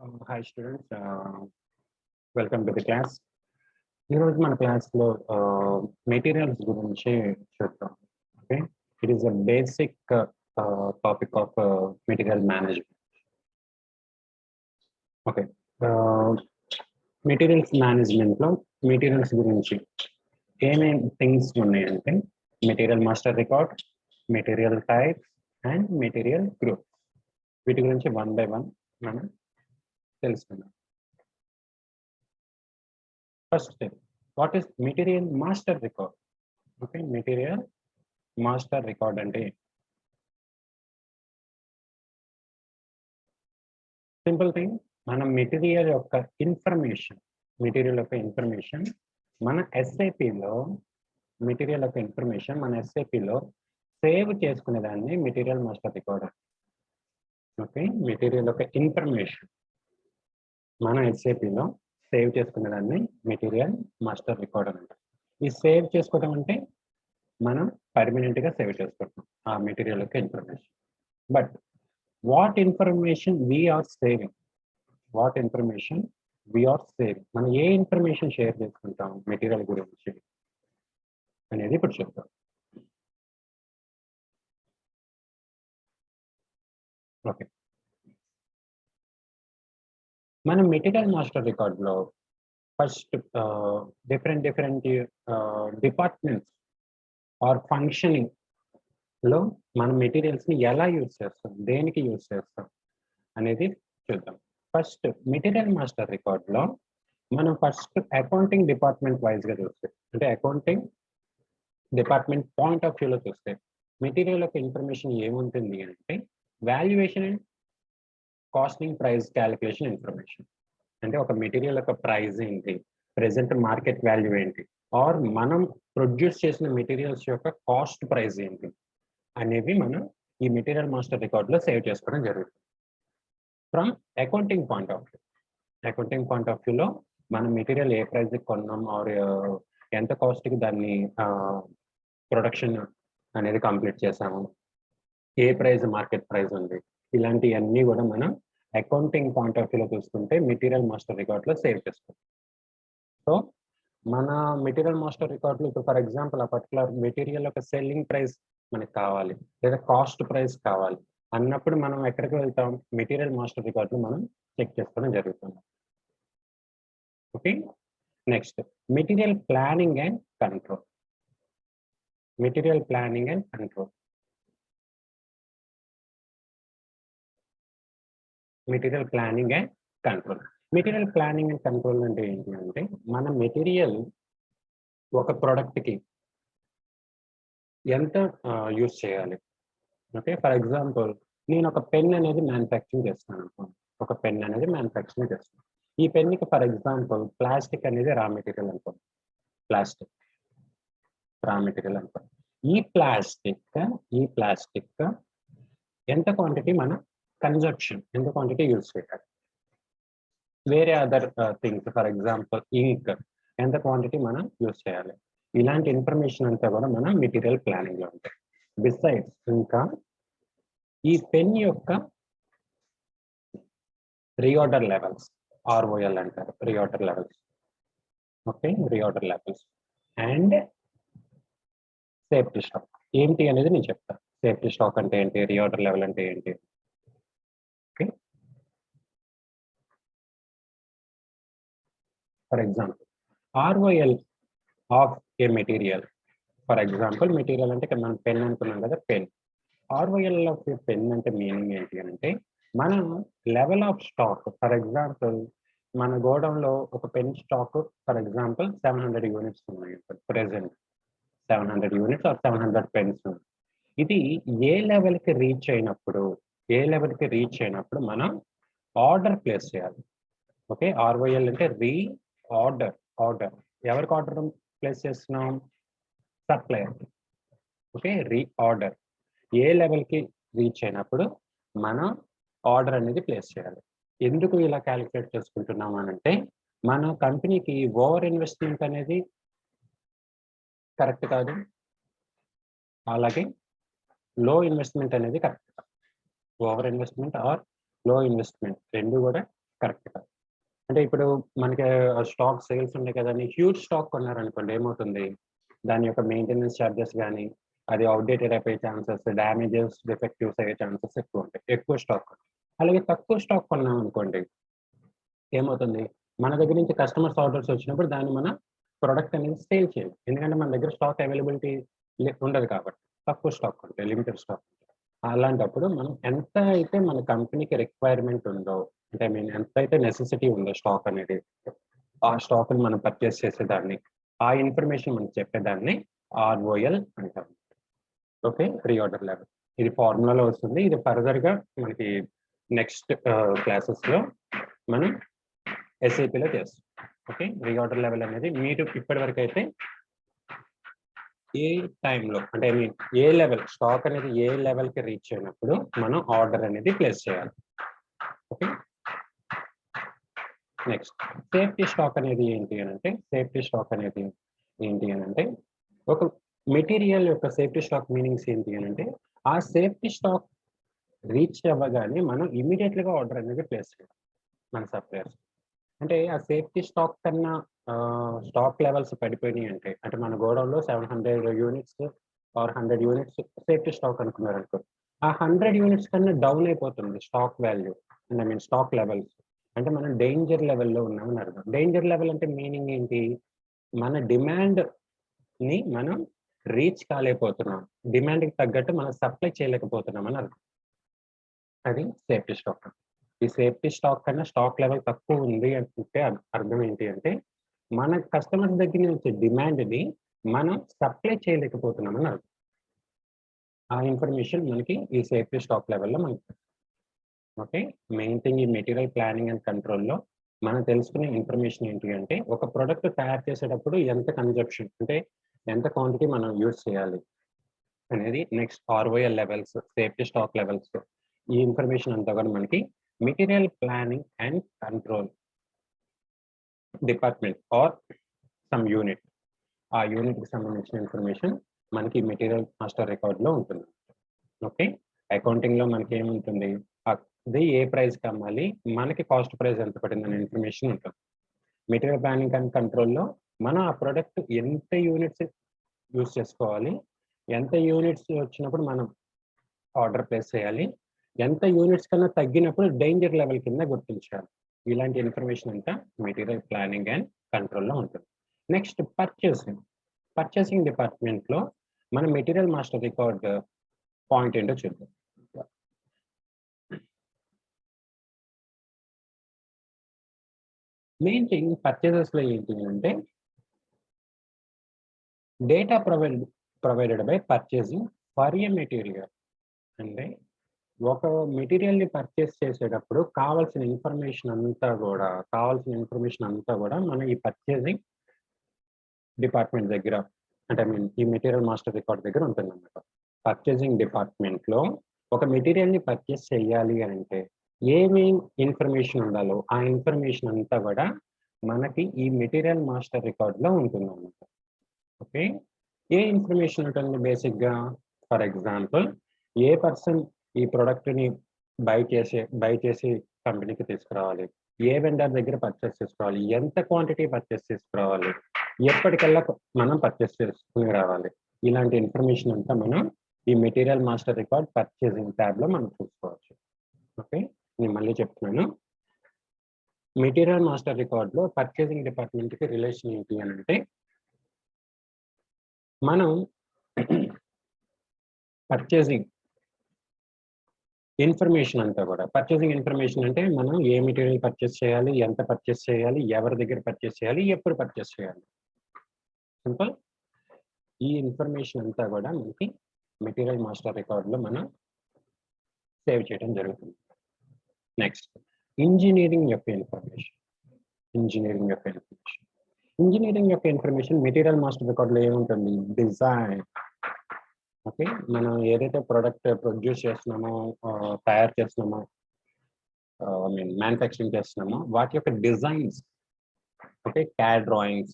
Hi students, welcome to the class. ఈరోజు మన క్లాస్లో మెటీరియల్స్ గురించి చూద్దాం. Okay, it is a basic topic of material management. Okay, materials మేనేజ్మెంట్లో మెటీరియల్స్ గురించి ఏమేమి థింగ్స్ ఉన్నాయంటే material master record, material types and material group. వీటి గురించి వన్ బై వన్ మనం తెలుసుకుందాం. First thing, what is material master record? Okay, material master record అంటే simple thing, మన మెటీరియల్ యొక్క ఇన్ఫర్మేషన్ మన ఎస్ఏపిలో సేవ్ చేసుకునే దాన్ని material master record. Okay, material యొక్క ఇన్ఫర్మేషన్ మన ఎస్ఏపిలో సేవ్ చేసుకునే దాన్ని మెటీరియల్ మాస్టర్ రికార్డ్ అంటారు. ఈ సేవ్ చేసుకోవడం అంటే మనం పర్మనెంట్గా సేవ్ చేసుకుంటాం ఆ మెటీరియల్ యొక్క information. But what information we are saving, మనం ఏ ఇన్ఫర్మేషన్ షేర్ చేసుకుంటాం మెటీరియల్ గురించి అనేది ఇప్పుడు చెప్తాం. ఓకే, మనం మెటీరియల్ మాస్టర్ రికార్డ్లో first different departments are functioning లో మనం మెటీరియల్స్ని ఎలా యూజ్ చేస్తాం, దేనికి యూజ్ చేస్తాం అనేది చూద్దాం. ఫస్ట్ మెటీరియల్ మాస్టర్ రికార్డ్లో మనం ఫస్ట్ అకౌంటింగ్ డిపార్ట్మెంట్ వైజ్గా చూస్తే, అంటే అకౌంటింగ్ డిపార్ట్మెంట్ పాయింట్ ఆఫ్ వ్యూలో చూస్తే మెటీరియల్ యొక్క ఇన్ఫర్మేషన్ ఏముంటుంది అంటే valuation and costing price calculation information. అంటే ఒక మెటీరియల్ యొక్క ప్రైస్ ఏంటి, ప్రెసెంట్ మార్కెట్ వాల్యూ ఏంటి, ఆర్ మనం ప్రొడ్యూస్ చేసిన మెటీరియల్స్ యొక్క కాస్ట్ ప్రైస్ ఏంటి అనేవి మనం ఈ మెటీరియల్ మాస్టర్ రికార్డ్లో సేవ్ చేసుకోవడం జరుగుతుంది. ఫ్రమ్ అకౌంటింగ్ పాయింట్ ఆఫ్ వ్యూలో మనం మెటీరియల్ ఏ ప్రైస్కి కొన్నాం ఆర్ ఎంత కాస్ట్కి దాన్ని ప్రొడక్షన్ అనేది కంప్లీట్ చేసాము, ఏ ప్రైస్ మార్కెట్ ప్రైస్ ఉంది, ఇలాంటివన్నీ కూడా మనం అకౌంటింగ్ పాయింట్ ఆఫ్ వ్యూలో చూసుకుంటే మెటీరియల్ మాస్టర్ రికార్డ్లో సేవ్ చేసుకుంటాం. సో మన మెటీరియల్ మాస్టర్ రికార్డులో ఇప్పుడు ఫర్ ఎగ్జాంపుల్ ఆ పర్టికులర్ మెటీరియల్ యొక్క సెల్లింగ్ ప్రైస్ మనకి కావాలి లేదా కాస్ట్ ప్రైస్ కావాలి అన్నప్పుడు మనం ఎక్కడికి వెళ్తాం, మెటీరియల్ మాస్టర్ రికార్డులో మనం చెక్ చేసుకోవడం జరుగుతుంది. Okay, next material planning and control. Material planning and control అంటే ఏంటి అంటే మన మెటీరియల్ ఒక ప్రోడక్ట్కి ఎంత యూజ్ చేయాలి. ఓకే, ఫర్ ఎగ్జాంపుల్ నేను ఒక పెన్ అనేది మ్యానుఫ్యాక్చరింగ్ చేస్తాను అనుకోండి, ఈ పెన్కి ఫర్ ఎగ్జాంపుల్ ప్లాస్టిక్ అనేది రా మెటీరియల్ అనుకోండి, ఈ ప్లాస్టిక్ ఎంత క్వాంటిటీ మన కన్జప్షన్, ఎంత క్వాంటిటీ యూజ్ చేయాలి. వేరే అదర్ థింగ్స్ ఫర్ ఎగ్జాంపుల్ ఇంక్ ఎంత క్వాంటిటీ మనం యూజ్ చేయాలి. ఇలాంటి ఇన్ఫర్మేషన్ అంతా కూడా మనం మెటీరియల్ ప్లానింగ్లో ఉంటాయి. బిసైడ్స్ ఇంకా ఈ పెన్ యొక్క రీఆర్డర్ లెవెల్స్, ROL అంటారు, reorder levels. Okay, reorder levels and safety stock ఏంటి అనేది నేను చెప్తాను. సేఫ్టీ స్టాక్ అంటే ఏంటి, రీఆర్డర్ లెవెల్ అంటే ఏంటి. Okay, for example ROL of A material, for example material అంటే మనం పెన్ అనుకున్నాం కదా, pen. ROL of a pen అంటే మీనింగ్ ఏంటి అంటే మనం level of stock, for example మన గోడౌన్లో ఒక pen stock for example 700 units ఉన్నాయి, ప్రెసెంట్ 700 యూనిట్స్ ఆర్ 700 పెన్స్. ఇది ఏ లెవెల్కి రీచ్ అయినప్పుడు మనం ఆర్డర్ ప్లేస్ చేయాలి. ఓకే, ROL అంటే ఆర్డర్. ఎవరికి ఆర్డర్ ప్లేస్ చేస్తున్నాం, సప్లయర్. ఓకే, ఆర్డర్ ఏ లెవెల్కి రీచ్ అయినప్పుడు మనం ఆర్డర్ అనేది ప్లేస్ చేయాలి. ఎందుకు ఇలా క్యాలిక్యులేట్ చేసుకుంటున్నాం అంటే మన కంపెనీకి ఓవర్ ఇన్వెస్ట్మెంట్ అనేది కరెక్ట్ కాదు, అలాగే లో ఇన్వెస్ట్మెంట్ అనేది కరెక్ట్ కాదు. ఓవర్ ఇన్వెస్ట్మెంట్ ఆర్ లో ఇన్వెస్ట్మెంట్ రెండు కూడా కరెక్ట్. అంటే ఇప్పుడు మనకి స్టాక్ సేల్స్ ఉన్నాయి కదండీ! హ్యూజ్ స్టాక్ కొన్నారనుకోండి ఏమవుతుంది? దాని యొక్క మెయింటెనెన్స్ చార్జెస్ గాని, అది ఔట్‌డేటెడ్ అయిపోయే ఛాన్సెస్, డ్యామేజెస్, డిఫెక్టివ్స్ అయ్యే ఛాన్సెస్ ఎక్కువుంటాయి. ఎక్కువ స్టాక్. అలాగే తక్కువ స్టాక్ కొన్నామనుకోండి ఏమవుతుంది? మన దగ్గర నుంచి కస్టమర్స్ ఆర్డర్స్ వచ్చినప్పుడు దాన్ని మన ప్రొడక్ట్ అనేది సేల్ చేయం. ఎందుకంటే మన దగ్గర స్టాక్ అవైలబిలిటీ ఉండదు కాబట్టి. తక్కువ స్టాక్ ఉంటే, లిమిటెడ్ స్టాక్. అలాంటప్పుడు మనం ఎంత అయితే మన కంపెనీకి రిక్వైర్మెంట్ ఉందో, అంటే ఐ మీన్ ఎంతైతే నెసెసిటీ ఉందో స్టాక్ అనేది, ఆ స్టాక్‌ని మనం పర్చేస్ చేసేదాన్ని, ఆ ఇన్ఫర్మేషన్ మనకు చెప్పేదాన్ని ఆర్ఓఎల్ అంటాం. ఓకే. Reorder level. ఇది ఫార్ములాలో వస్తుంది. ఇది ఫర్దర్‌గా మనకి నెక్స్ట్ క్లాసెస్‌లో మనం ఎస్ఏపీలో చేస్తాం. ఓకే. రీఆర్డర్ లెవెల్ అనేది మీరు ఇప్పటివరకైతే ఏ టైంలో అంటే I mean A level stock అనేది ఏ లెవెల్‌కి రీచ్ అయినప్పుడు మనం ఆర్డర్ అనేది ప్లేస్ చేయాలి. ఓకే. నెక్స్ట్ సేఫ్టీ స్టాక్ అనేది ఏంటి అనంటే, సేఫ్టీ స్టాక్ అనేది ఏంటి అనంటే, ఒక మెటీరియల్ యొక్క సేఫ్టీ స్టాక్ మీనింగ్స్ ఏంటి అనంటే, ఆ సేఫ్టీ స్టాక్ రీచ్ అవ్వగానే మనం ఇమ్మీడియేట్‌గా ఆర్డర్ అనేది ప్లేస్ చేయాలి మన సప్లయర్స్. అంటే ఆ సేఫ్టీ స్టాక్ కన్నా స్టాక్ లెవెల్స్ పడిపోయినాయి అంటే మన గోడౌన్‌లో 700 units or 100 units safety stock అనుకున్నారనుకో. ఆ 100 యూనిట్స్ కన్నా డౌన్ అయిపోతుంది stock value. I mean stock levels. అంటే మనం డేంజర్ లెవెల్‌లో ఉన్నామని అర్థం. డేంజర్ లెవెల్ అంటే మీనింగ్ ఏంటి? మన డిమాండ్‌ని మనం రీచ్ కాలేకపోతున్నాం. డిమాండ్‌కి తగ్గట్టు మనం సప్లై చేయలేకపోతున్నాం అని అర్థం. అది సేఫ్టీ స్టాక్. ఈ సేఫ్టీ స్టాక్ కన్నా స్టాక్ లెవెల్ తక్కువ ఉంది అంటే అర్థం ఏంటి అంటే, మన కస్టమర్స్ దగ్గర నుంచి డిమాండ్‌ని మనం సప్లై చేయలేకపోతున్నామని అర్థం. ఆ ఇన్ఫర్మేషన్ మనకి ఈ సేఫ్టీ స్టాక్ లెవెల్‌లో మనకి ఓకే. మెయిన్ థింగ్ ఈ మెటీరియల్ ప్లానింగ్ అండ్ కంట్రోల్‌లో మనం తెలుసుకునే ఇన్ఫర్మేషన్ ఏంటి అంటే, ఒక ప్రొడక్ట్ తయారు చేసేటప్పుడు ఎంత కన్జంప్షన్ అంటే ఎంత క్వాంటిటీ మనం యూజ్ చేయాలి అనేది next ROL levels, safety stock levels ఈ ఇన్ఫర్మేషన్ అంతా కూడా మనకి material planning and control department or some unit. ఆ యూనిట్‌కి సంబంధించిన ఇన్ఫర్మేషన్ మనకి మెటీరియల్ మాస్టర్ రికార్డ్‌లో ఉంటుంది. ఓకే. అకౌంటింగ్‌లో మనకేముంటుంది? అది ఏ ప్రైస్‌కి అమ్మాలి? మనకి కాస్ట్ ప్రైస్ ఎంత పడిందనే ఇన్ఫర్మేషన్ ఉంటుంది. మెటీరియల్ ప్లానింగ్ అండ్ కంట్రోల్‌లో మనం ఆ ప్రొడక్ట్ ఎంత యూనిట్స్ యూజ్ చేసుకోవాలి? ఎంత యూనిట్స్ వచ్చినప్పుడు మనం ఆర్డర్ ప్లేస్ చేయాలి? ఎంత యూనిట్స్ కన్నా తగ్గినప్పుడు డేంజర్ లెవెల్ కింద గుర్తించాలి. ఇలాంటి ఇన్ఫర్మేషన్ అంతా మెటీరియల్ ప్లానింగ్ అండ్ కంట్రోల్‌లో ఉంటుంది. Next purchasing. పర్చేసింగ్ డిపార్ట్మెంట్‌లో మన మెటీరియల్ మాస్టర్ రికార్డ్ పాయింట్ ఏంటో చూద్దాం. మెయిన్ థింగ్ పర్చేజెస్‌లో ఏంటి అంటే data provided by purchasing for a material. అంటే ఒక మెటీరియల్‌ని పర్చేస్ చేసేటప్పుడు కావాల్సిన ఇన్ఫర్మేషన్ అంతా గూడా మన ఈ పర్చేసింగ్ డిపార్ట్మెంట్ దగ్గర అంటే ఐ మీన్ ఈ మెటీరియల్ మాస్టర్ రికార్డ్ దగ్గర ఉంటుందన్నమాట. పర్చేసింగ్ డిపార్ట్మెంట్‌లో ఒక మెటీరియల్‌ని పర్చేస్ చేయాలి అనంటే ఏమి ఇన్ఫర్మేషన్ ఉండాలో ఆ ఇన్ఫర్మేషన్ అంతా గూడా మనకి ఈ మెటీరియల్ మాస్టర్ రికార్డ్‌లో ఉంటుందన్నమాట. ఓకే. ఏ ఇన్ఫర్మేషన్ ఉంటుంది బేసిక్‌గా? ఫర్ ఎగ్జాంపుల్ ఏ పర్సన్ ఈ ప్రొడక్ట్‌ని బై చేసి కంపెనీకి తీసుకురావాలి? ఏ వెండర్ దగ్గర పర్చేస్ చేసుకోవాలి? ఎంత క్వాంటిటీ పర్చేస్ చేసుకురావాలి? ఎప్పటికల్లా మనం పర్చేస్ చేసుకొని రావాలి? ఇలాంటి ఇన్ఫర్మేషన్ అంతా మనం ఈ మెటీరియల్ మాస్టర్ రికార్డ్ పర్చేసింగ్ ట్యాబ్‌లో మనం చూసుకోవచ్చు. ఓకే. నేను మళ్ళీ చెప్తున్నాను. మెటీరియల్ మాస్టర్ రికార్డ్‌లో పర్చేసింగ్ డిపార్ట్మెంట్‌కి రిలేషన్ ఏంటి అనంటే మనం పర్చేసింగ్ ఇన్ఫర్మేషన్ అంతా గూడా. పర్చేసింగ్ ఇన్ఫర్మేషన్ అంటే మనం ఏ మెటీరియల్ పర్చేస్ చేయాలి? ఎంత పర్చేస్ చేయాలి? ఎవరి దగ్గర పర్చేస్ చేయాలి? ఎప్పుడు పర్చేస్ చేయాలి? సింపుల్. ఈ ఇన్ఫర్మేషన్ అంతా గూడా మనకి మెటీరియల్ మాస్టర్ రికార్డ్‌లో మనం సేవ్ చేయడం జరుగుతుంది. నెక్స్ట్ ఇంజినీరింగ్ యొక్క ఇన్ఫర్మేషన్. ఇంజినీరింగ్ యొక్క ఇన్ఫర్మేషన్. ఇంజినీరింగ్ యొక్క ఇన్ఫర్మేషన్ మెటీరియల్ మాస్టర్ రికార్డ్‌లో ఏముంటుంది? డిజైన్. ఓకే. మనం ఏదైతే ప్రొడక్ట్ ప్రొడ్యూస్ చేస్తున్నామో, తయారు చేస్తున్నామో, ఐ మీన్ మ్యానుఫ్యాక్చరింగ్ చేస్తున్నామో వాటి యొక్క designs. Okay. CAD drawings.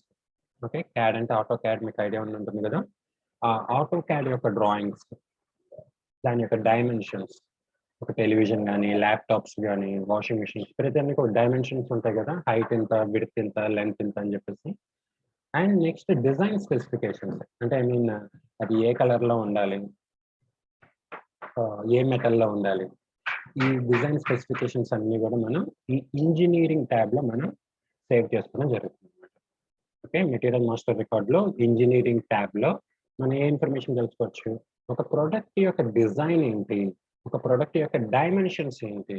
Okay. CAD అంటే ఆటో క్యాడ్ మీకు ఐడియా ఉండి ఉంటుంది గదా! ఆ ఆటో క్యాడ్ యొక్క డ్రాయింగ్స్, దాని యొక్క డైమెన్షన్స్, ఒక టెలివిజన్ కానీ, ల్యాప్టాప్స్ కానీ, వాషింగ్ మిషన్స్ ప్రతి దానికి ఒక డైమెన్షన్స్ ఉంటాయి కదా, హైట్ ఇంత, విడ్త్ ఇంత, లెంత్ ఇంత అని చెప్పేసి. అండ్ నెక్స్ట్ డిజైన్ స్పెసిఫికేషన్స్, అంటే ఐ మీన్ అది ఏ కలర్లో ఉండాలి, ఏ మెటల్లో ఉండాలి, ఈ డిజైన్ స్పెసిఫికేషన్స్ అన్ని కూడా మనం ఈ ఇంజనీరింగ్ ట్యాబ్లో మనం సేవ్ చేసుకోవడం జరుగుతుంది అనమాట. ఓకే, మెటీరియల్ మాస్టర్ రికార్డ్లో ఇంజనీరింగ్ ట్యాబ్లో మనం ఏ ఇన్ఫర్మేషన్ తెలుసుకోవచ్చు, ఒక ప్రోడక్ట్ యొక్క డిజైన్ ఏంటి, ఒక ప్రోడక్ట్ యొక్క డైమెన్షన్స్ ఏంటి,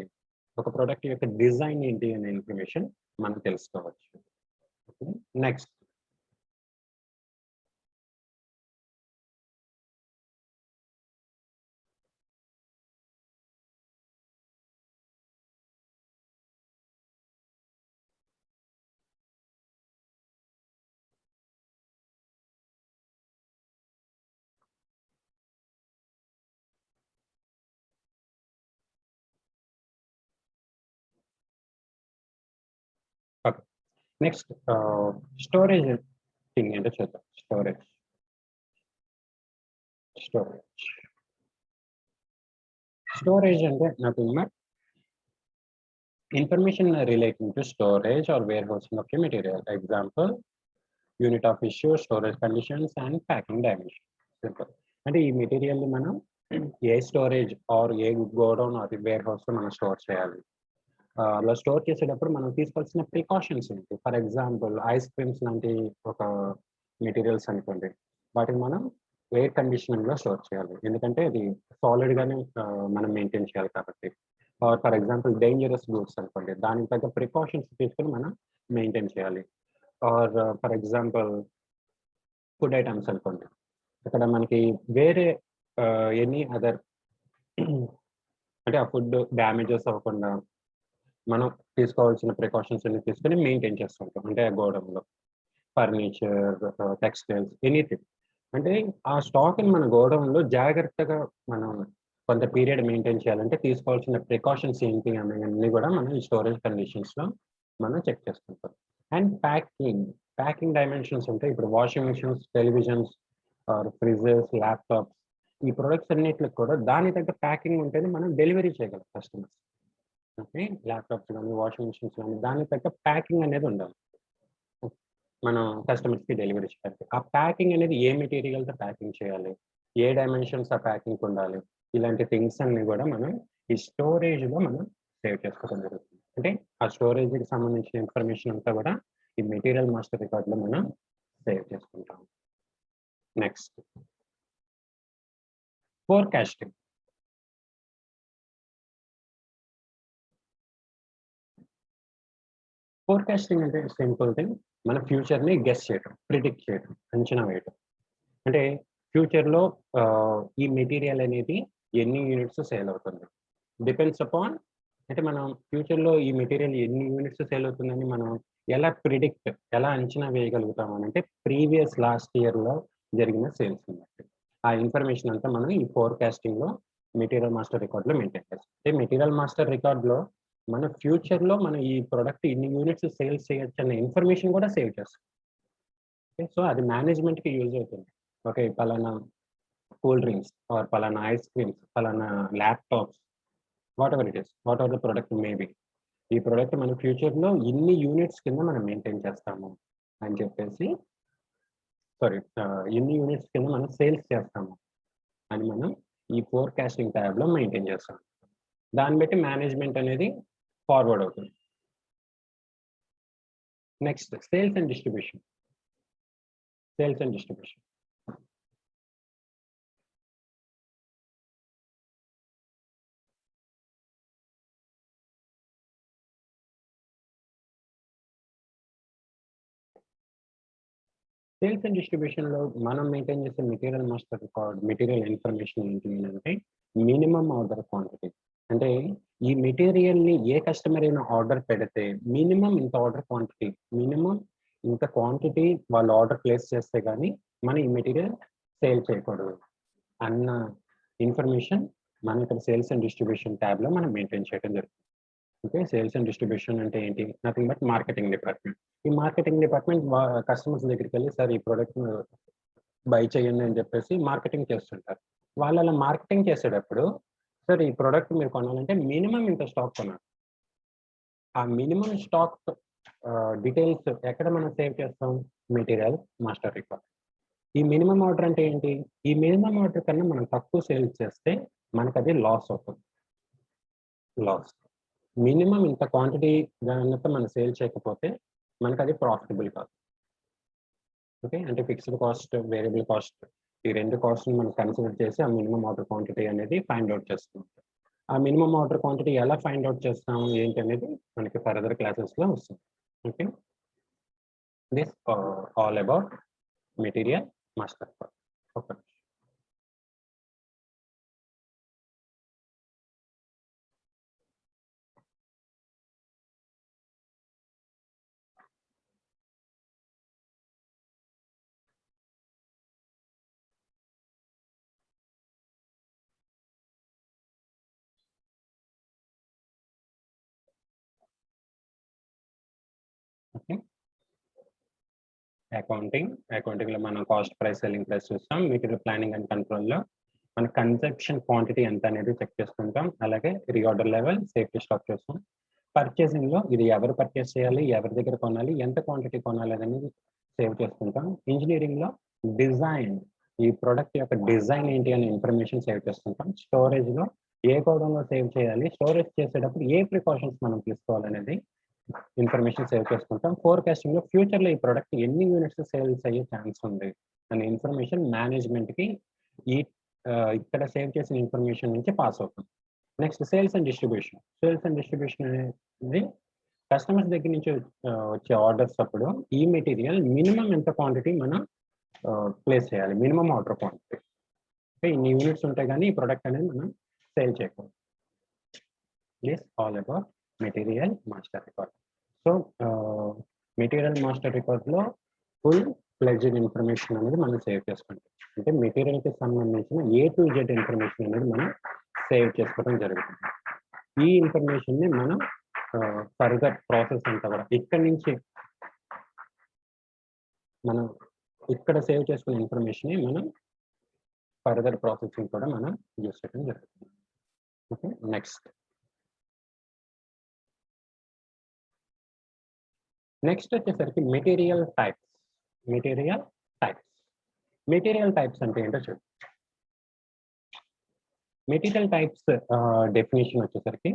ఒక ప్రోడక్ట్ యొక్క డిజైన్ ఏంటి అనే ఇన్ఫర్మేషన్ మనం తెలుసుకోవచ్చు. నెక్స్ట్ నెక్స్ట్ స్టోరేజ్ థింగ్ ఏంటో చూద్దాం. స్టోరేజ్ స్టోరేజ్ అంటే nothing but information relating to storage or warehousing of the material. Example, unit of issue, storage conditions, and packing dimension. Simple. అంటే ఈ మెటీరియల్ మనం ఏ స్టోరేజ్ ఆర్ ఏ గోడౌన్ ఆర్ వేర్ హౌస్ లో మనం స్టోర్ చేయాలి, అలా స్టోర్ చేసేటప్పుడు మనం తీసుకోవాల్సిన ప్రికాషన్స్ ఏంటి. ఫర్ ఎగ్జాంపుల్ ఐస్ క్రీమ్స్ లాంటి ఒక మెటీరియల్స్ అనుకోండి, వాటిని మనం ఎయిర్ కండిషనింగ్ లో స్టోర్ చేయాలి, ఎందుకంటే అది సాలిడ్ గానే మనం మెయింటైన్ చేయాలి కాబట్టి. ఫర్ ఎగ్జాంపుల్ డేంజరస్ గూడ్స్ అనుకోండి, దానికి తగ్గ ప్రికాషన్స్ తీసుకుని మనం మెయింటైన్ చేయాలి. Or for example food items అనుకోండి, ఇక్కడ మనకి వేరే ఎనీ అదర్ అంటే ఆ ఫుడ్ డ్యామేజెస్ అవ్వకుండా మనం తీసుకోవాల్సిన ప్రికాషన్స్ అన్ని తీసుకుని మెయింటైన్ చేస్తుంటాం. అంటే ఆ గోడౌన్లో ఫర్నిచర్, టెక్స్టైల్స్, ఎనీథింగ్. అంటే ఆ స్టాక్ని మన గోడౌన్లో జాగ్రత్తగా మనం కొంత పీరియడ్ మెయింటైన్ చేయాలంటే తీసుకోవాల్సిన ప్రికాషన్స్ ఏంటి అనేవన్నీ కూడా మనం ఈ స్టోరేజ్ కండిషన్స్లో మనం చెక్ చేసుకుంటాం. అండ్ ప్యాకింగ్ డైమెన్షన్స్ ఉంటాయి. ఇప్పుడు washing machines, televisions, fridges, laptops, ఈ ప్రొడక్ట్స్ అన్నిటికి కూడా దాని తగ్గ ప్యాకింగ్ ఉంటేనే మనం డెలివరీ చేయగలం కస్టమర్స్. ఓకే, ల్యాప్టాప్స్ కానీ, వాషింగ్ మిషన్స్ కానీ దాని తగ్గ ప్యాకింగ్ అనేది ఉండాలి మనం కస్టమర్స్కి డెలివరీ చేయడానికి. ఆ ప్యాకింగ్ అనేది ఏ మెటీరియల్తో ప్యాకింగ్ చేయాలి, ఏ డైమెన్షన్స్ ఆ ప్యాకింగ్ ఉండాలి, ఇలాంటి థింగ్స్ అన్ని కూడా మనం ఈ స్టోరేజ్లో మనం సేవ్ చేసుకోవడం జరుగుతుంది. అంటే ఆ స్టోరేజ్కి సంబంధించిన ఇన్ఫర్మేషన్ అంతా కూడా ఈ మెటీరియల్ మాస్టర్ రికార్డ్లో మనం సేవ్ చేసుకుంటాం. Next forecasting. ఫోర్కాస్టింగ్ అంటే సింపుల్ థింగ్, మన ఫ్యూచర్ని గెస్ చేయడం, ప్రిడిక్ట్ చేయడం, అంచనా వేయడం. అంటే ఫ్యూచర్లో ఈ మెటీరియల్ అనేది ఎన్ని యూనిట్స్ సేల్ అవుతుంది, డిపెండ్స్ అపాన్, అంటే మనం ఫ్యూచర్లో ఈ మెటీరియల్ ఎన్ని యూనిట్స్ సేల్ అవుతుందని మనం ఎలా ప్రిడిక్ట్, ఎలా అంచనా వేయగలుగుతాం అంటే ప్రీవియస్ లాస్ట్ ఇయర్లో జరిగిన సేల్స్ బట్టి ఆ ఇన్ఫర్మేషన్ అంతా మనం ఈ ఫోర్కాస్టింగ్లో మెటీరియల్ మాస్టర్ రికార్డ్లో మెయింటైన్ చేస్తాం. అంటే మెటీరియల్ మాస్టర్ రికార్డ్లో మన ఫ్యూచర్లో మనం ఈ ప్రోడక్ట్ ఇన్ని యూనిట్స్ సేల్స్ చేయొచ్చు అనే ఇన్ఫర్మేషన్ కూడా సేవ్ చేస్తాం. ఓకే, సో అది మేనేజ్మెంట్కి యూజ్ అవుతుంది. ఓకే, పలానా కూల్ డ్రింక్స్ ఆర్ పలానా ఐస్ క్రీమ్స్, పలానా laptops, what ever it is, what ever the product maybe, ఈ ప్రోడక్ట్ మన ఫ్యూచర్లో ఇన్ని యూనిట్స్ కింద మనం మెయింటైన్ చేస్తాము అని చెప్పేసి, ఇన్ని యూనిట్స్ కింద మనం సేల్స్ చేస్తాము అని మనం ఈ ఫోర్కాస్టింగ్ ట్యాబ్లో మెయింటైన్ చేస్తాం. దాన్ని బట్టి మేనేజ్మెంట్ అనేది ఫార్వర్డ్ అవుతుంది. Next sales and distribution. Sales and డిస్ట్రిబ్యూషన్లో మనం మెయింటైన్ చేసే material master record, material information ఏంటి అంటే మినిమం ఆర్డర్ క్వాంటిటీ. అంటే ఈ మెటీరియల్ని ఏ కస్టమర్ అయినా ఆర్డర్ పెడితే మినిమం ఇంత ఆర్డర్ క్వాంటిటీ, మినిమం ఇంత క్వాంటిటీ వాళ్ళు ఆర్డర్ ప్లేస్ చేస్తే కానీ మనం ఈ మెటీరియల్ సేల్ చేయకూడదు అన్న ఇన్ఫర్మేషన్ మనం ఇక్కడ సేల్స్ అండ్ డిస్ట్రిబ్యూషన్ ట్యాబ్లో మనం మెయింటైన్ చేయడం జరుగుతుంది. ఓకే, సేల్స్ అండ్ డిస్ట్రిబ్యూషన్ అంటే ఏంటి, నథింగ్ బట్ మార్కెటింగ్ డిపార్ట్మెంట్. ఈ మార్కెటింగ్ డిపార్ట్మెంట్ కస్టమర్స్ దగ్గరికి వెళ్ళి సార్ ఈ ప్రోడక్ట్ బై చేయండి అని చెప్పేసి మార్కెటింగ్ చేస్తుంటారు. వాళ్ళు అలా మార్కెటింగ్ చేసేటప్పుడు సార్ ఈ ప్రోడక్ట్ మీరు కొనాలంటే మినిమం ఇంత స్టాక్ కొనాలి. ఆ మినిమం స్టాక్ డీటెయిల్స్ ఎక్కడ మనం సేవ్ చేస్తాం? Material master record. ఈ మినిమం ఆర్డర్ అంటే ఏంటి? ఈ మినిమం ఆర్డర్ కన్నా మనం తక్కువ సేల్స్ చేస్తే మనకది లాస్ అవుతుంది. లాస్. మినిమం ఇంత క్వాంటిటీ గనక మనం సేల్ చేయకపోతే మనకది ప్రాఫిటబుల్ కాదు. ఓకే. అంటే ఫిక్స్డ్ కాస్ట్, వేరియబుల్ కాస్ట్ ఈ 2 కాస్ట్‌ని మనం కన్సిడర్ చేసి ఆ మినిమం ఆర్డర్ క్వాంటిటీ అనేది ఫైండ్ ఔట్ చేస్తాం. ఆ మినిమం ఆర్డర్ క్వాంటిటీ ఎలా ఫైండ్ ఔట్ చేస్తాము ఏంటి అనేది మనకి ఫర్దర్ క్లాసెస్‌లో వస్తుంది. Okay. This all about material master record. Okay. Okay. అకౌంటింగ్‌లో మనం కాస్ట్, ప్రైస్, సెల్లింగ్ ప్రైస్ చూస్తాం. మెటీరియల్ ప్లానింగ్ అండ్ కంట్రోల్‌లో మన కన్జంప్షన్ క్వాంటిటీ ఎంత అనేది చెక్ చేసుకుంటాం. అలాగే రీఆర్డర్ లెవెల్, సేఫ్టీ స్టాక్ చూస్తాం. పర్చేసింగ్‌లో ఇది ఎవరు పర్చేస్ చేయాలి, ఎవరి దగ్గర కొనాలి, ఎంత క్వాంటిటీ కొనాలి అనేది సేవ్ చేసుకుంటాం. ఇంజినీరింగ్‌లో డిజైన్, ఈ ప్రొడక్ట్ యొక్క డిజైన్ ఏంటి అనే ఇన్ఫర్మేషన్ సేవ్ చేసుకుంటాం. స్టోరేజ్‌లో ఏ గోడౌన్‌లో సేవ్ చేయాలి, స్టోరేజ్ చేసేటప్పుడు ఏ ప్రికాషన్స్ మనం తీసుకోవాలనేది ఇన్ఫర్మేషన్ సేవ్ చేసుకుంటాం. ఫోర్‌కాస్టింగ్‌లో ఫ్యూచర్‌లో ఈ ప్రొడక్ట్ ఎన్ని యూనిట్స్ సేల్స్ అయ్యే ఛాన్స్ ఉంది అనే ఇన్ఫర్మేషన్ మేనేజ్మెంట్‌కి ఈ ఇక్కడ సేవ్ చేసిన ఇన్ఫర్మేషన్ నుంచి పాస్ అవుతుంది. Next sales and distribution. Sales and distribution అనేది కస్టమర్స్ దగ్గర నుంచి వచ్చే ఆర్డర్స్ అప్పుడు ఈ మెటీరియల్ మినిమం ఎంత క్వాంటిటీ మనం ప్లేస్ చేయాలి. Minimum order quantity. అంటే ఇన్ని యూనిట్స్ ఉంటే గానీ ఈ ప్రొడక్ట్ అనేది మనం సేల్ చేయకూడదు. This all about material master record. So material master రికార్డ్‌లో ఫుల్ ఫ్లెడ్జ్డ్ ఇన్ఫర్మేషన్ అనేది మనం సేవ్ చేసుకుంటాం. అంటే మెటీరియల్‌కి సంబంధించిన ఏ టు జెడ్ ఇన్ఫర్మేషన్ అనేది మనం సేవ్ చేసుకోవడం జరుగుతుంది. ఈ ఇన్ఫర్మేషన్‌ని మనం ఫర్దర్ ప్రాసెస్ అంతా కూడా ఇక్కడి నుంచి మనం ఇక్కడ సేవ్ చేసుకున్న ఇన్ఫర్మేషన్‌ని మనం ఫర్దర్ ప్రాసెసింగ్ కూడా మనం యూజ్ చేయడం జరుగుతుంది. ఓకే. నెక్స్ట్ వచ్చేసరికి మెటీరియల్ టైప్స్. మెటీరియల్ టైప్స్ అంటే ఏంటో చూద్దాం. మెటీరియల్ టైప్స్ డెఫినిషన్ వచ్చేసరికి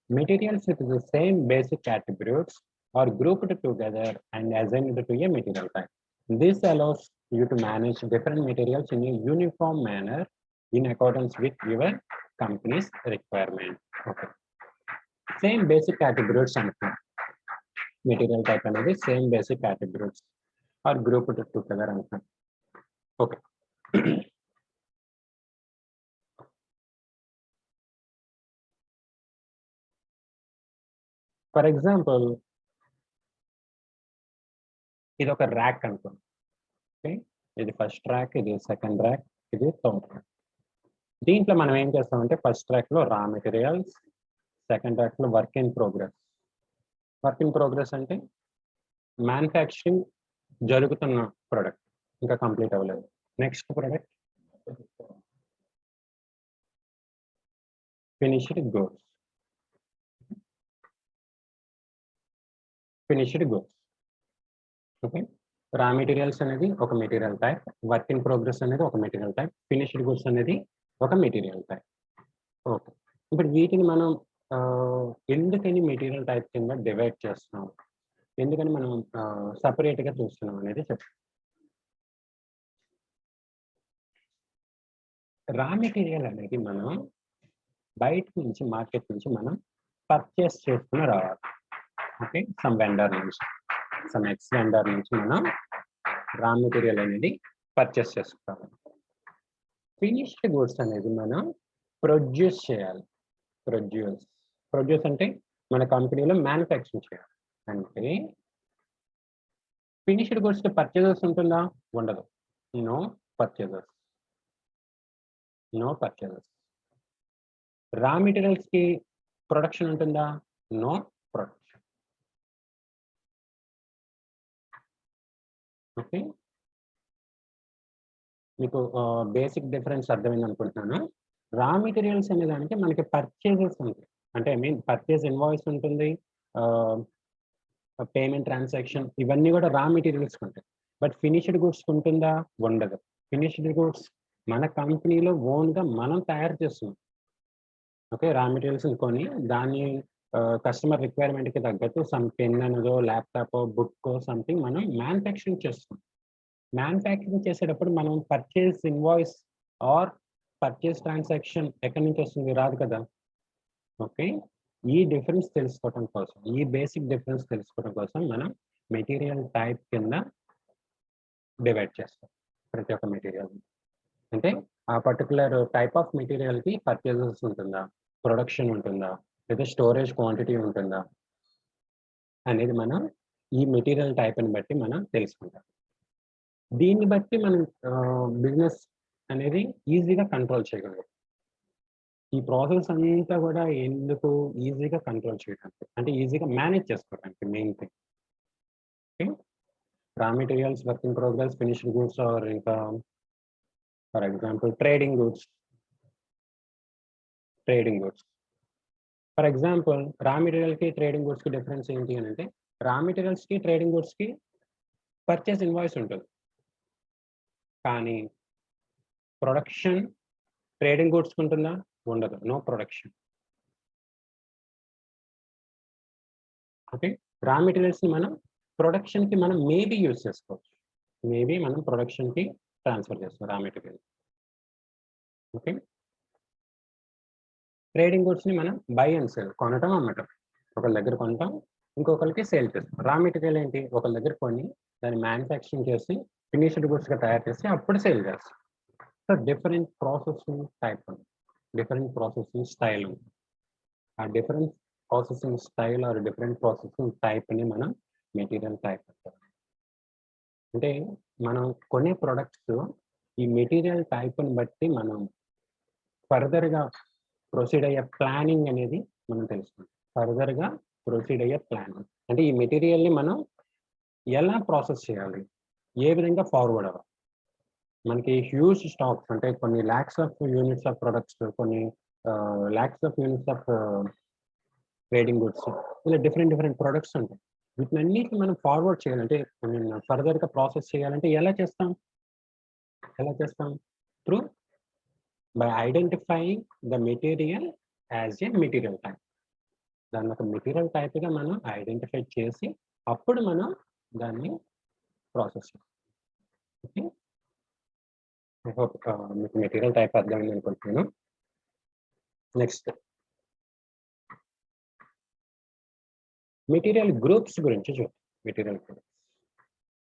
materials with the same basic attributes are grouped together and assigned to a material type. This allows you to manage different materials in a uniform manner in accordance with your company's requirement. Okay. Same basic attributes and material type అనేది same basic attributes are grouped together అంటున్నాం. Okay. For example ఇది ఒక rack అనుకోండి. Okay. ఇది first rack, ఇది second rack, ఇది third rack. దీంట్లో మనం ఏం చేస్తామంటే ఫస్ట్ ర్యాక్‌లో రా మెటీరియల్స్, సెకండ్ ర్యాక్‌లో work in progress. Work in progress అంటే మ్యానుఫ్యాక్చరింగ్ జరుగుతున్న ప్రొడక్ట్. ఇంకా కంప్లీట్ అవ్వలేదు. Next product finished goods. Okay. Raw materials అనేది ఒక material type, work in progress అనేది ఒక మెటీరియల్ టైప్, ఫినిష్డ్ గూడ్స్ అనేది ఒక మెటీరియల్ టైప్. ఓకే. ఇప్పుడు వీటిని మనం ఎందుకని మెటీరియల్ టైప్ కింద డివైడ్ చేస్తున్నాం? ఎందుకని మనం సెపరేట్‌గా చూస్తున్నాం అనేది చెప్తాను. రా మెటీరియల్ అనేది మనం బయట నుంచి మార్కెట్ నుంచి మనం పర్చేస్ చేసుకొని రావాలి. ఓకే. సమ్ వెండర్ నుంచి, సమ్ ఎక్స్ వెండర్ నుంచి మనం రా మెటీరియల్ అనేది పర్చేస్ చేసుకోవాలి. ఫినిష్డ్ గూడ్స్ అనేది మనం ప్రొడ్యూస్ చేయాలి. ప్రొడ్యూస్ అంటే మన కంపెనీలో మ్యానుఫ్యాక్చరింగ్ చేయాలి. అంటే ఫినిష్డ్ గూడ్స్‌కి పర్చేజర్స్ ఉంటుందా? ఉండదు. No purchasers. రా మెటీరియల్స్‌కి ప్రొడక్షన్ ఉంటుందా? No production. ఓకే. మీకు బేసిక్ డిఫరెన్స్ అర్థమైంది అనుకుంటున్నాను. రా మెటీరియల్స్ అనే దానికి మనకి పర్చేజెస్ ఉంటాయి. అంటే ఐ మీన్ పర్చేజ్ ఇన్వాయిస్ ఉంటుంది. పేమెంట్ ట్రాన్సాక్షన్ ఇవన్నీ కూడా రా మెటీరియల్స్ ఉంటాయి. బట్ ఫినిష్డ్ గూడ్స్ ఉంటుందా? ఉండదు. ఫినిష్డ్ గూడ్స్ మన కంపెనీలో ఓన్‌గా మనం తయారు చేస్తున్నాం. ఓకే. రా మెటీరియల్స్‌ని కొని దాన్ని కస్టమర్ రిక్వైర్మెంట్‌కి తగ్గట్టు సమ్ పెన్ అనేదో, ల్యాప్‌టాపో, బుక్కో సంథింగ్ మనం మ్యానుఫ్యాక్చరింగ్ చేస్తున్నాం. మ్యానుఫ్యాక్చరింగ్ చేసేటప్పుడు మనం purchase invoice or purchase transaction ఎక్కడి నుంచి వస్తుంది? రాదు కదా! ఓకే. ఈ డిఫరెన్స్ తెలుసుకోవటం కోసం, ఈ బేసిక్ డిఫరెన్స్ తెలుసుకోవడం కోసం మనం మెటీరియల్ టైప్ కింద డివైడ్ చేస్తాం ప్రతి ఒక్క మెటీరియల్‌ని. అంటే ఆ పర్టిక్యులర్ టైప్ ఆఫ్ మెటీరియల్‌కి పర్చేజెస్ ఉంటుందా? ప్రొడక్షన్ ఉంటుందా? లేదా స్టోరేజ్ క్వాంటిటీ ఉంటుందా? అనేది మనం ఈ మెటీరియల్ టైప్‌ని బట్టి మనం తెలుసుకుంటాం. దీన్ని బట్టి మనం బిజినెస్ అనేది ఈజీగా కంట్రోల్ చేయగలం. ఈ ప్రాసెస్ అంతా కూడా ఎందుకు ఈజీగా కంట్రోల్ చేయడానికి. అంటే ఈజీగా మేనేజ్ చేసుకోవడానికి main thing. Okay. Raw materials, work in progress, finished goods or ఇంకా for example trading goods. Trading goods. For example raw మెటీరియల్‌కి, ట్రేడింగ్ గూడ్స్‌కి డిఫరెన్స్ ఏంటి అనంటే, రా మెటీరియల్స్‌కి, ట్రేడింగ్ గూడ్స్‌కి పర్చేజ్ ఇన్వాయిస్ ఉంటుంది. కానీ ప్రొడక్షన్ ట్రేడింగ్ గూడ్స్‌కి ఉంటుందా? ఉండదు. No production. ఓకే. రా మెటీరియల్స్‌ని మనం ప్రొడక్షన్‌కి మనం మేబీ యూజ్ చేసుకోవచ్చు. మేబీ మనం ప్రొడక్షన్‌కి ట్రాన్స్‌ఫర్ చేస్తాం రా మెటీరియల్. ఓకే. ట్రేడింగ్ గూడ్స్‌ని మనం బై అండ్ సెల్ కొనటం, అమ్మటం. ఒకళ్ళ దగ్గర కొంటాం, ఇంకొకళ్ళకి సేల్ చేస్తాం. రా మెటీరియల్ ఏంటి? ఒకళ్ళ దగ్గర కొని దాన్ని మ్యానుఫ్యాక్చరింగ్ చేసి ఫినిష్డ్ గూడ్స్‌గా తయారు చేసి అప్పుడు సేల్ చేస్తాం. సో, డిఫరెంట్ ప్రాసెసింగ్ టైప్ ఉంది. డిఫరెంట్ ప్రాసెసింగ్ స్టైల్ ఉంది. ఆ different processing style or different processing టైప్‌ని మనం మెటీరియల్ టైప్ అంటాం. అంటే మనం కొనే ప్రొడక్ట్స్ ఈ మెటీరియల్ టైప్‌ని బట్టి మనం ఫర్దర్‌గా ప్రొసీడ్ అయ్యే ప్లానింగ్ అనేది మనం తెలుసుకుంటాం. ఫర్దర్‌గా ప్రొసీడ్ అయ్యే ప్లానింగ్. అంటే ఈ మెటీరియల్‌ని మనం ఎలా ప్రాసెస్ చేయాలి? ఏ విధంగా ఫార్వర్డ్ అవ్వాలి? మనకి హ్యూజ్ స్టాక్స్ అంటే కొన్ని lakhs of units of products, కొన్ని lakhs of units of trading goods ఇలా డిఫరెంట్ ప్రొడక్ట్స్ ఉంటాయి. వీటినన్నిటిని మనం ఫార్వర్డ్ చేయాలంటే ఐ మీన్ ఫర్దర్‌గా ప్రాసెస్ చేయాలంటే ఎలా చేస్తాం? ఎలా చేస్తాం? Through by identifying the material as a material type. దాన్ని ఒక మెటీరియల్ టైప్‌గా మనం ఐడెంటిఫై చేసి అప్పుడు మనం దాన్ని ప్రాసెస్ చేయాలి. ఓకే. ఐ హోప్ మీకు మెటీరియల్ టైప్ అర్థమైంది అనుకుంటున్నాను. నెక్స్ట్ మెటీరియల్ గ్రూప్స్ గురించి చూద్దాం. Material groups.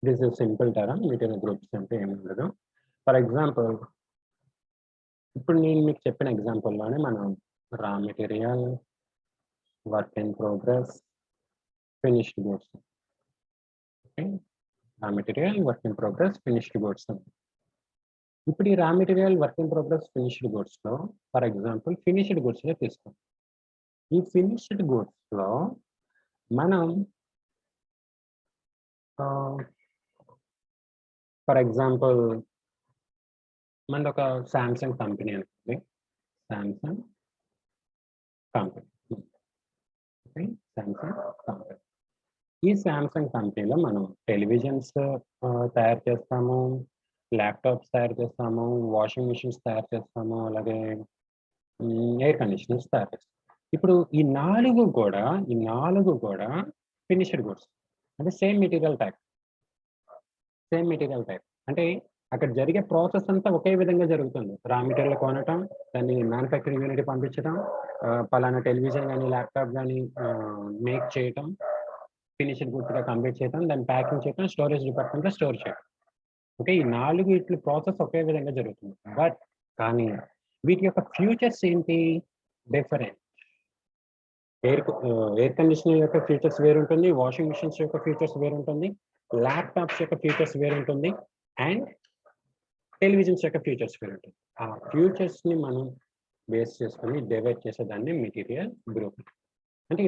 This is simple term. Material groups అంటే ఏమి ఉండదు. ఫర్ ఎగ్జాంపుల్ ఇప్పుడు నేను మీకు చెప్పిన ఎగ్జాంపుల్‌లోనే మనం raw material, work in progress, finished goods. Okay. Raw material, work in progress, finished goods. ఇప్పుడు ఈ raw material, work in progress, finished గూడ్స్‌లో ఫర్ ఎగ్జాంపుల్ ఫినిష్డ్ గూడ్స్‌నే తీసుకోండి. ఈ ఫినిష్డ్ గూడ్స్‌లో మనం ఆహ్, ఫర్ ఎగ్జాంపుల్ మనదొక సామ్‌సంగ్ కంపెనీ అనుకోండి. Samsung company. Okay. Samsung company. ఈ సామ్‌సంగ్ కంపెనీలో మనం టెలివిజన్స్ తయారు చేస్తాము, ల్యాప్‌టాప్స్ తయారు చేస్తాము, వాషింగ్ మెషిన్స్ తయారు చేస్తాము, అలాగే ఎయిర్ కండిషనర్స్ తయారు చేస్తాం. ఇప్పుడు ఈ 4 కూడా ఫినిష్డ్ గూడ్స్. అంటే same material type. Same material type. అంటే అక్కడ జరిగే ప్రాసెస్ అంతా ఒకే విధంగా జరుగుతుంది. రా మెటీరియల్ కొనటం, దాన్ని మ్యానుఫ్యాక్చరింగ్ యూనిట్‌కి పంపించడం, పలానా టెలివిజన్ గాని, ల్యాప్‌టాప్ గాని మేక్ చేయటం, ఫినిష్డ్ గూడ్స్‌గా కంప్లీట్ చేయటం, దాన్ని ప్యాకింగ్ చేయటం, స్టోరేజ్ డిపార్ట్మెంట్‌లో స్టోర్ చేయడం. ఓకే. ఈ 4 ఇట్ల ప్రాసెస్ ఒకే విధంగా జరుగుతుంది. కానీ వీటి యొక్క ఫ్యూచర్స్ ఏంటి? డిఫరెంట్. ఎయిర్ కండిషనర్ యొక్క ఫీచర్స్ వేరుంటుంది. వాషింగ్ మెషిన్స్ యొక్క ఫీచర్స్ వేరుంటుంది. ల్యాప్‌టాప్స్ యొక్క ఫీచర్స్ వేరుంటుంది. అండ్ టెలివిజన్స్ యొక్క ఫీచర్స్ వేరుంటుంది. ఆ ఫ్యూచర్స్‌ని మనం బేస్ చేసుకొని డివైడ్ చేసేదాన్ని మెటీరియల్ గ్రూప్. అంటే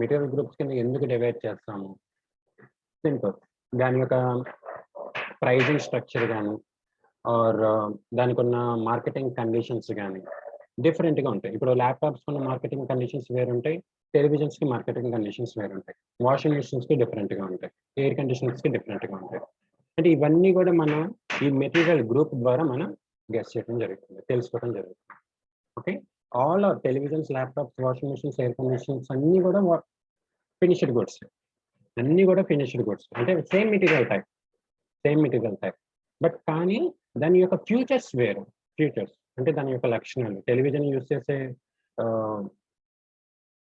మెటీరియల్ గ్రూప్స్ కింద ఎందుకు డివైడ్ చేస్తాము? సింపుల్. దాని యొక్క ప్రైజింగ్ స్ట్రక్చర్ గాని, ఆర్ దానికి ఉన్న మార్కెటింగ్ కండిషన్స్ కానీ డిఫరెంట్గా ఉంటాయి. ఇప్పుడు ల్యాప్టాప్స్ ఉన్న మార్కెటింగ్ కండిషన్స్ వేరుంటాయి, టెలివిజన్స్కి మార్కెటింగ్ కండిషన్స్ వేరుంటాయి, వాషింగ్ మిషన్స్కి డిఫరెంట్గా ఉంటాయి, ఎయిర్ కండిషనర్స్కి డిఫరెంట్గా ఉంటాయి. అంటే ఇవన్నీ కూడా మనం ఈ మెటీరియల్ గ్రూప్ ద్వారా మనం గెస్ చేయడం జరుగుతుంది, తెలుసుకోవడం జరుగుతుంది. Okay, all are televisions, laptops, washing machines, air conditioners అన్నీ కూడా ఫినిష్డ్ గుడ్స్, అన్నీ కూడా ఫినిష్డ్ గుడ్స్. అంటే సేమ్ మెటీరియల్ టైప్, బట్ కానీ దాని యొక్క ఫ్యూచర్స్ వేరు. ఫ్యూచర్స్ అంటే దాని యొక్క లక్షణాలు. టెలివిజన్ యూజ్ చేసే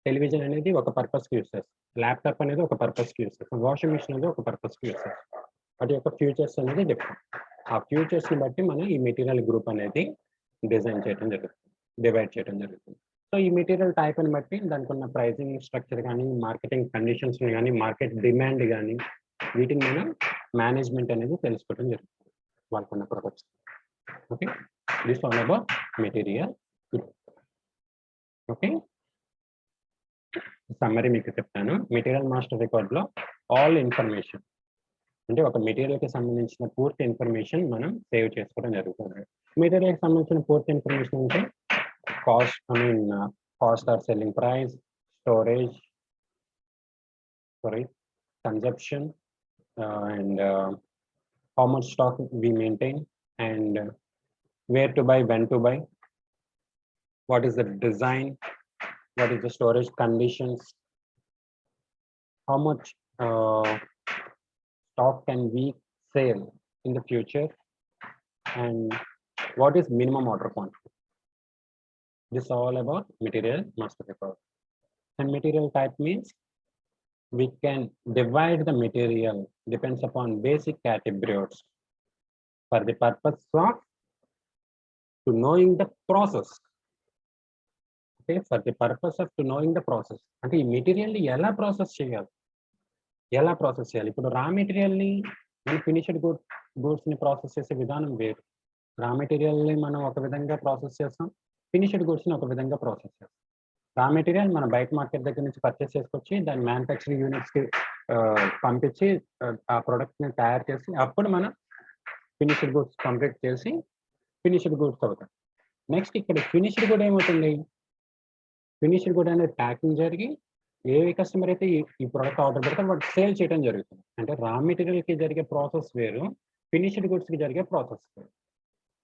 టెలివిజన్ అనేది ఒక పర్పస్కి యూజ్ చేస్తాం, ల్యాప్టాప్ అనేది ఒక పర్పస్కి యూజ్ చేస్తాం, వాషింగ్ మిషన్ అనేది ఒక పర్పస్కి యూజ్ చేస్తాం. వాటి యొక్క ఫ్యూచర్స్ అనేది డిఫరెంట్. ఆ ఫ్యూచర్స్ని బట్టి మనం ఈ మెటీరియల్ గ్రూప్ అనేది డిజైన్ చేయడం జరుగుతుంది, డివైడ్ చేయడం జరుగుతుంది. సో ఈ మెటీరియల్ టైప్ని బట్టి దానికి ఉన్న ప్రైసింగ్ స్ట్రక్చర్ కానీ, మార్కెటింగ్ కండిషన్స్ కానీ, మార్కెట్ డిమాండ్ కానీ, వీటిని మనం మేనేజ్మెంట్ అనేది తెలుసుకోవడం జరుగుతుంది వాళ్ళకున్న products. Okay, this all about material group. Okay, summary మీకు చెప్తాను. మెటీరియల్ మాస్టర్ రికార్డ్లో ఆల్ ఇన్ఫర్మేషన్ అంటే ఒక మెటీరియల్కి సంబంధించిన పూర్తి ఇన్ఫర్మేషన్ మనం సేవ్ చేసుకోవడం జరుగుతుంది. మెటీరియల్కి సంబంధించిన పూర్తి ఇన్ఫర్మేషన్ అంటే cost or selling price, storage, consumption, and how much stock we maintain, and where to buy, when to buy, what is the design, what is the storage conditions, how much stock can we sell in the future, and what is minimum order quantity. This is all about material master record. And material type means we can divide the material depends upon basic categories for the purpose of to knowing the process. Okay, for the purpose of to knowing the process. అంటే ఈ మెటీరియల్ని ఎలా process చేయాలి, ఇప్పుడు రా మెటీరియల్ని మనం finished గూడ్స్ని process చేసే విధానం వేరు. రా మెటీరియల్ని మనం ఒక విధంగా ప్రాసెస్ చేస్తాం, ఫినిష్డ్ గూడ్స్ని ఒక విధంగా ప్రాసెస్ చేస్తాం. రా మెటీరియల్ మనం బయట మార్కెట్ దగ్గర నుంచి పర్చేస్ చేసుకొచ్చి దాని మ్యానుఫ్యాక్చరింగ్ యూనిట్స్కి పంపించి ఆ ప్రోడక్ట్ని తయారు చేసి అప్పుడు మనం ఫినిష్డ్ గూడ్స్ కంప్లీట్ చేసి ఫినిష్డ్ గూడ్స్ అవుతాయి. నెక్స్ట్ ఇక్కడ ఫినిష్డ్ గుడ్ ఏమవుతుంది, ఫినిష్డ్ గుడ్ అనేది ప్యాకింగ్ జరిగి ఏ కస్టమర్ అయితే ఈ ప్రోడక్ట్ ఆర్డర్ పెడతారో వాటికి సేల్ చేయడం జరుగుతుంది. అంటే రా మెటీరియల్కి జరిగే ప్రాసెస్ వేరు, ఫినిష్డ్ గుడ్స్కి జరిగే ప్రాసెస్ వేరు.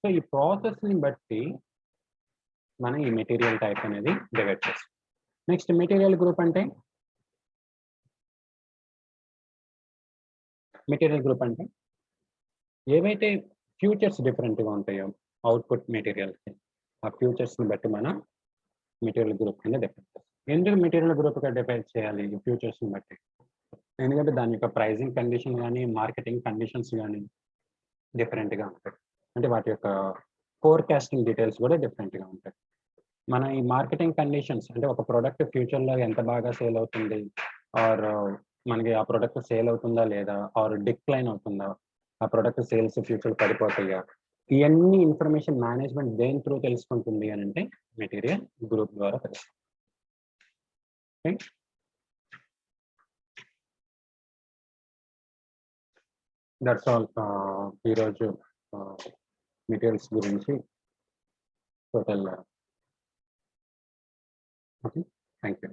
సో ఈ ప్రాసెస్ని బట్టి మనం ఈ మెటీరియల్ టైప్ అనేది డివైడ్ చేస్తాం. నెక్స్ట్ మెటీరియల్ గ్రూప్ అంటే ఏవైతే ఫ్యూచర్స్ డిఫరెంట్గా ఉంటాయో అవుట్పుట్ మెటీరియల్స్కి, ఆ ఫ్యూచర్స్ని బట్టి మనం మెటీరియల్ గ్రూప్ కింద డిఫైన్ చేస్తాం. ఎందుకు మెటీరియల్ గ్రూప్గా డిఫైన్ చేయాలి ఈ ఫ్యూచర్స్ని బట్టి? ఎందుకంటే దాని యొక్క ప్రైజింగ్ కండిషన్ కానీ, మార్కెటింగ్ కండిషన్స్ కానీ డిఫరెంట్గా ఉంటాయి. అంటే వాటి యొక్క ఫోర్కాస్టింగ్ డీటెయిల్స్ కూడా డిఫరెంట్గా ఉంటాయి. మన ఈ మార్కెటింగ్ కండిషన్స్ అంటే ఒక ప్రోడక్ట్ ఫ్యూచర్లో ఎంత బాగా సేల్ అవుతుంది, ఆర్ మనకి ఆ ప్రోడక్ట్ సేల్ అవుతుందా లేదా, ఆర్ డిక్లైన్ అవుతుందా, ఆ ప్రోడక్ట్ సేల్స్ ఫ్యూచర్ పడిపోతాయా, ఇవన్నీ ఇన్ఫర్మేషన్ మేనేజ్మెంట్ దేని త్రూ తెలుసుకుంటుంది అని అంటే మెటీరియల్ గ్రూప్ ద్వారా తెలుస్తుంది. దట్స్ ఆల్ ఈరోజు మెటీరియల్స్ గురించి టోటల్. Okay, thank you.